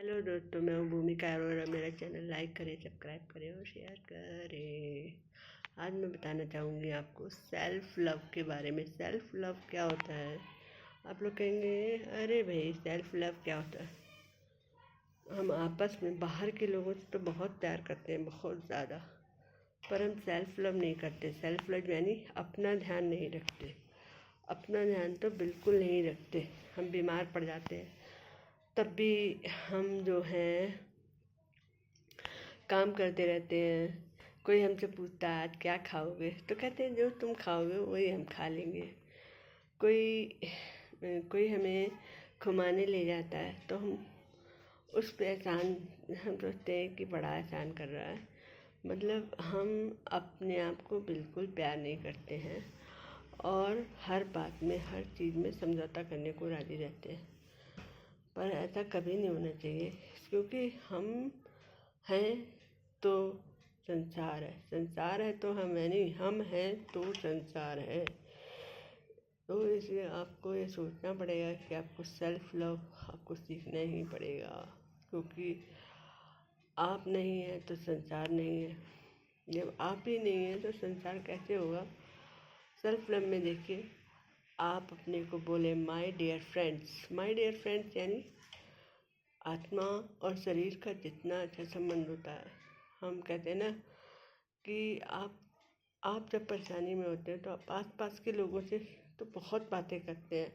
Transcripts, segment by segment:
Hello दोस्तों, मैं हूँ भूमिका अरोड़ा। मेरा चैनल लाइक करें, सब्सक्राइब करें और शेयर करें। आज मैं बताना चाहूँगी आपको सेल्फ लव के बारे में। सेल्फ लव क्या होता है? आप लोग कहेंगे अरे भाई सेल्फ लव क्या होता है? हम आपस में बाहर के लोगों से तो बहुत प्यार करते हैं, बहुत ज़्यादा, पर हम सेल्फ लव नहीं करते। सेल्फ लव यानी अपना ध्यान नहीं रखते। अपना ध्यान तो बिल्कुल नहीं रखते। हम बीमार पड़ जाते हैं तब भी हम जो हैं काम करते रहते हैं। कोई हमसे पूछता है आज क्या खाओगे, तो कहते हैं जो तुम खाओगे वही हम खा लेंगे। कोई कोई हमें घुमाने ले जाता है तो हम उस पे एहसान, हम सोचते हैं कि बड़ा एहसान कर रहा है। मतलब हम अपने आप को बिल्कुल प्यार नहीं करते हैं और हर बात में, हर चीज़ में समझौता करने को राज़ी रहते हैं। पर ऐसा कभी नहीं होना चाहिए, क्योंकि हम हैं तो संसार है, संसार है तो हम है नहीं, हम हैं तो संसार है। तो इसलिए आपको ये सोचना पड़ेगा कि आपको सेल्फ लव आपको सीखना ही पड़ेगा, क्योंकि आप नहीं हैं तो संसार नहीं है। जब आप ही नहीं हैं तो संसार कैसे होगा? सेल्फ लव में देखिए, आप अपने को बोले my dear friends. My dear friends यानी आत्मा और शरीर का जितना अच्छा संबंध होता है। हम कहते हैं ना कि आप जब परेशानी में होते हैं तो आप आस पास के लोगों से तो बहुत बातें करते हैं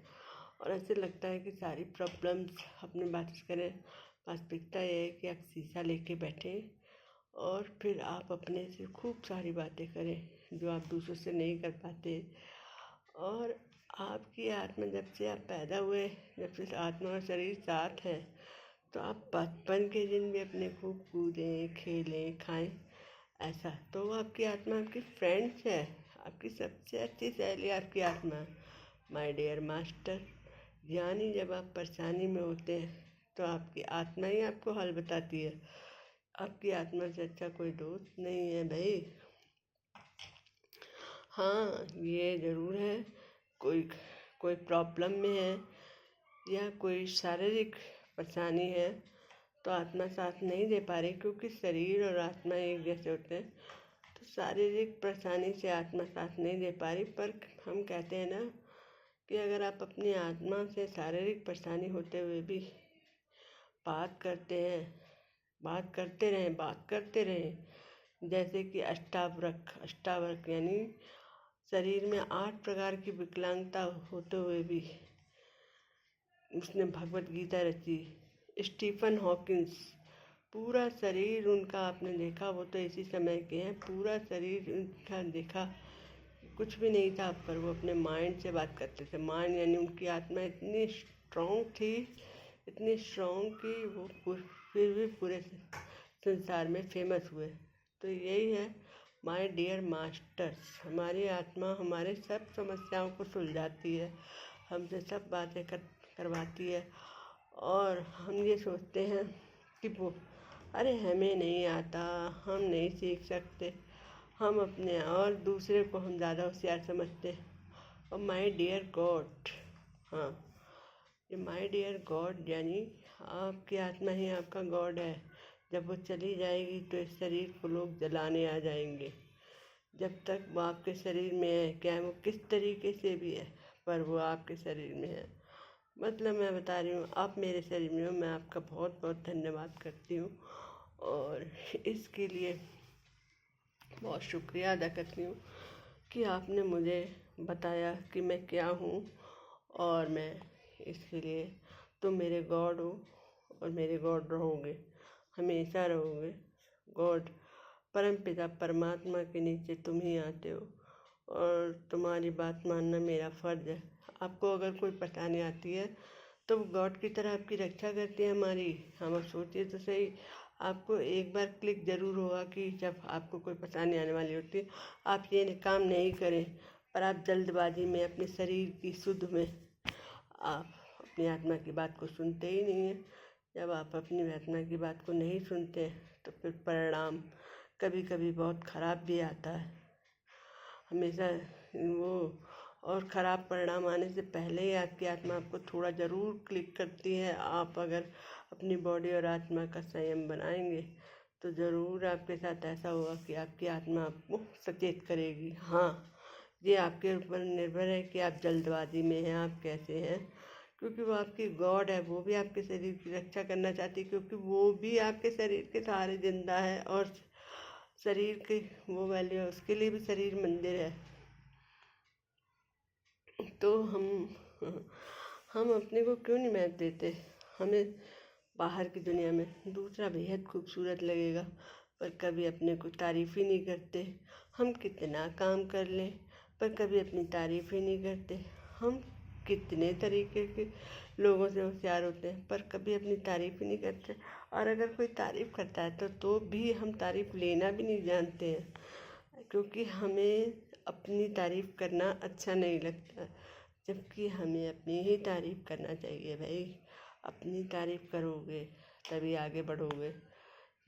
और ऐसे लगता है कि सारी प्रॉब्लम्स अपने बात करें। वास्तविकता ये है कि आप शीशा लेके बैठें और फिर आप अपने से खूब सारी बातें करें जो आप दूसरों से नहीं कर पाते। और आपकी आत्मा जब से आप पैदा हुए, जब से आत्मा और शरीर साथ है, तो आप बचपन के दिन भी अपने खूब कूदें, खेलें, खाएं। ऐसा तो वो आपकी आत्मा आपकी फ्रेंड्स है, आपकी सबसे अच्छी सहेली आपकी आत्मा। माय डियर मास्टर, यानी जब आप परेशानी में होते हैं तो आपकी आत्मा ही आपको हल बताती है। आपकी आत्मा से अच्छा कोई दोस्त नहीं है भाई। हाँ, ये ज़रूर है, कोई कोई प्रॉब्लम में है या कोई शारीरिक परेशानी है तो आत्मा साथ नहीं दे पा रही, क्योंकि शरीर और आत्मा एक जैसे होते हैं। तो शारीरिक परेशानी से आत्मा साथ नहीं दे पा रही, पर हम कहते हैं ना कि अगर आप अपनी आत्मा से शारीरिक परेशानी होते हुए भी बात करते हैं, बात करते रहें, बात करते रहें। जैसे कि अष्टावक्र यानी शरीर में 8 प्रकार की विकलांगता होते हुए भी उसने भगवत गीता रची। स्टीफन हॉकिंस, पूरा शरीर उनका आपने देखा, वो तो इसी समय के हैं, पूरा शरीर उनका देखा कुछ भी नहीं था, पर वो अपने माइंड से बात करते थे। माइंड यानी उनकी आत्मा इतनी स्ट्रॉन्ग थी, इतनी स्ट्रॉन्ग कि वो फिर भी पूरे संसार में फेमस हुए। तो यही है माय डियर मास्टर्स। हमारी आत्मा हमारे सब समस्याओं को सुलझाती है, हमसे सब बातें करवाती है। और हम ये सोचते हैं कि वो अरे हमें नहीं आता, हम नहीं सीख सकते, हम अपने और दूसरे को हम ज़्यादा होशियार समझते हैं। और माय डियर गॉड, हाँ, ये माय डियर गॉड यानी आपकी आत्मा ही आपका गॉड है। जब वो चली जाएगी तो इस शरीर को लोग जलाने आ जाएंगे। जब तक वो आपके शरीर में है, क्या वो किस तरीके से भी है, पर वो आपके शरीर में है। मतलब मैं बता रही हूँ आप मेरे शरीर में हो, मैं आपका बहुत बहुत धन्यवाद करती हूँ और इसके लिए बहुत शुक्रिया अदा करती हूँ कि आपने मुझे बताया कि मैं क्या हूँ। और मैं इसके लिए तुम मेरे गॉड हो और मेरे गॉड रहोगे, हमेशा रहोगे। गॉड परमपिता परमात्मा के नीचे तुम ही आते हो और तुम्हारी बात मानना मेरा फ़र्ज़ है। आपको अगर कोई परेशानी आती है तो गॉड की तरह आपकी रक्षा करती है हमारी। हम सोचिए तो सही, आपको एक बार क्लिक ज़रूर होगा कि जब आपको कोई परेशानी आने वाली होती है आप ये काम नहीं करें, पर आप जल्दबाजी में अपने शरीर की सुध में आप अपनी आत्मा की बात को सुनते ही नहीं हैं। जब आप अपनी आत्मा की बात को नहीं सुनते तो फिर परिणाम कभी कभी बहुत ख़राब भी आता है। हमेशा वो, और ख़राब परिणाम आने से पहले ही आपकी आत्मा आपको थोड़ा ज़रूर क्लिक करती है। आप अगर अपनी बॉडी और आत्मा का संयम बनाएंगे तो ज़रूर आपके साथ ऐसा होगा कि आपकी आत्मा आपको सचेत करेगी। हाँ, ये आपके ऊपर निर्भर है कि आप जल्दबाजी में हैं, आप कैसे हैं, क्योंकि वो आपकी गॉड है, वो भी आपके शरीर की रक्षा करना चाहती है, क्योंकि वो भी आपके शरीर के सहारे जिंदा है और शरीर की वो वैल्यू है, उसके लिए भी शरीर मंदिर है। तो हम अपने को क्यों नहीं महत्व देते। हमें बाहर की दुनिया में दूसरा बेहद खूबसूरत लगेगा, पर कभी अपने को तारीफ़ ही नहीं करते। हम कितना काम कर लें पर कभी अपनी तारीफ़ ही नहीं करते। हम कितने तरीके के लोगों से होशियार होते हैं पर कभी अपनी तारीफ़ ही नहीं करते। और अगर कोई तारीफ़ करता है तो भी हम तारीफ़ लेना भी नहीं जानते हैं, क्योंकि हमें अपनी तारीफ़ करना अच्छा नहीं लगता, जबकि हमें अपनी ही तारीफ़ करना चाहिए भाई। अपनी तारीफ़ करोगे तभी आगे बढ़ोगे,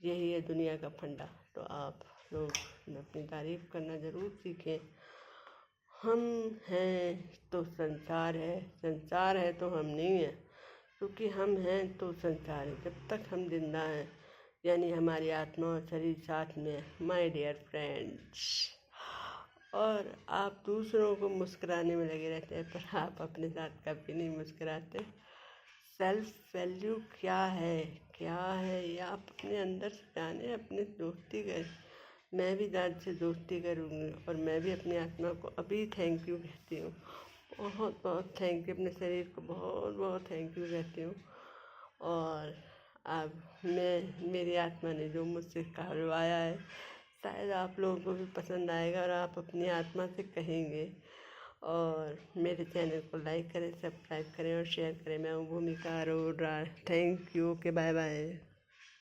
यही है दुनिया का फंडा। तो आप लोग अपनी तारीफ़ करना ज़रूर सीखें। हम हैं तो संसार है तो हम नहीं हैं, क्योंकि हम हैं तो संसार है। जब तक हम जिंदा हैं, यानी हमारी आत्मा और शरीर साथ में है, माय डियर फ्रेंड्स। और आप दूसरों को मुस्कुराने में लगे रहते हैं पर आप अपने साथ कभी नहीं मुस्कुराते। सेल्फ वैल्यू क्या है ये आप अपने अंदर से जाने, अपने दोस्ती करें। मैं भी दाद से दोस्ती करूँगी और मैं भी अपनी आत्मा को अभी थैंक यू कहती हूँ, बहुत बहुत थैंक यू। अपने शरीर को बहुत बहुत थैंक यू कहती हूँ। और अब मेरी आत्मा ने जो मुझसे कहलवाया है, शायद आप लोगों को भी पसंद आएगा और आप अपनी आत्मा से कहेंगे। और मेरे चैनल को लाइक करें, सब्सक्राइब करें और शेयर करें। मैं हूँ Bhumika Arora. Thank you. Okay, bye bye.